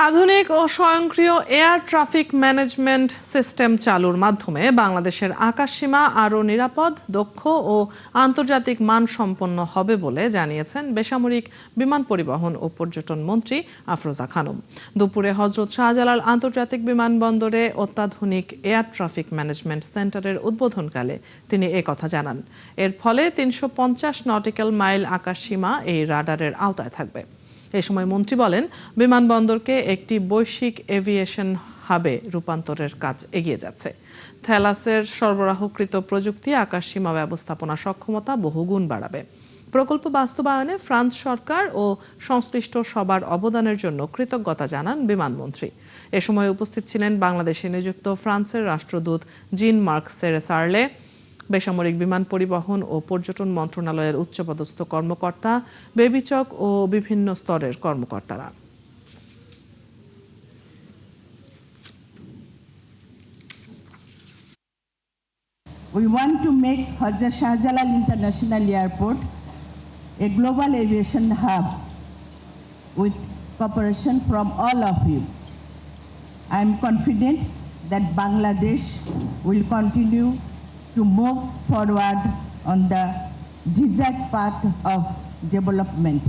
আধুনিক ও স্বয়ংক্রিয় air traffic management system চালুর মাধ্যমে বাংলাদেশের আকাশসীমা আরও নিরাপদ, দক্ষ ও আন্তর্জাতিক মানসম্পন্ন হবে বলে জানিয়েছেন বেসামরিক বিমান পরিবহন ও পর্যটন মন্ত্রী আফরোজা খানম। দুপুরে হযরত শাহজালাল আন্তর্জাতিক বিমানবন্দরে অত্যাধুনিক এয়ার ট্রাফিক ম্যানেজমেন্ট সেন্টারের উদ্বোধনকালে তিনি একথা জানান। এর ফলে ৩৫০ নটিক্যাল মাইল আকাশসীমা এই রাডারের আওতায় থাকবে। এ সময় মন্ত্রী বলেন, বিমানবন্দরকে একটি বৈশ্বিক এভিয়েশন হাবে রূপান্তরের কাজ এগিয়ে যাচ্ছে। থ্যালাসের সরবরাহকৃত প্রযুক্তি আকাশসীমা ব্যবস্থাপনা সক্ষমতা বহুগুণ বাড়াবে। প্রকল্প বাস্তবায়নে ফ্রান্স সরকার ও সংশ্লিষ্ট সবার অবদানের জন্য কৃতজ্ঞতা জানান বিমানমন্ত্রী। এ সময় উপস্থিত ছিলেন বাংলাদেশে নিযুক্ত ফ্রান্সের রাষ্ট্রদূত জিন মার্ক সেরেসার্লে, বেসামরিক বিমান পরিবহন ও পর্যটন মন্ত্রণালয়ের উচ্চপদস্থ কর্মকর্তা, বেবিচক ও বিভিন্ন স্তরের কর্মকর্তারা। We want to make Hazrat Shahjalal International Airport a global aviation hub with cooperation from all of you. I am confident that Bangladesh will continue to move forward on the desired path of development.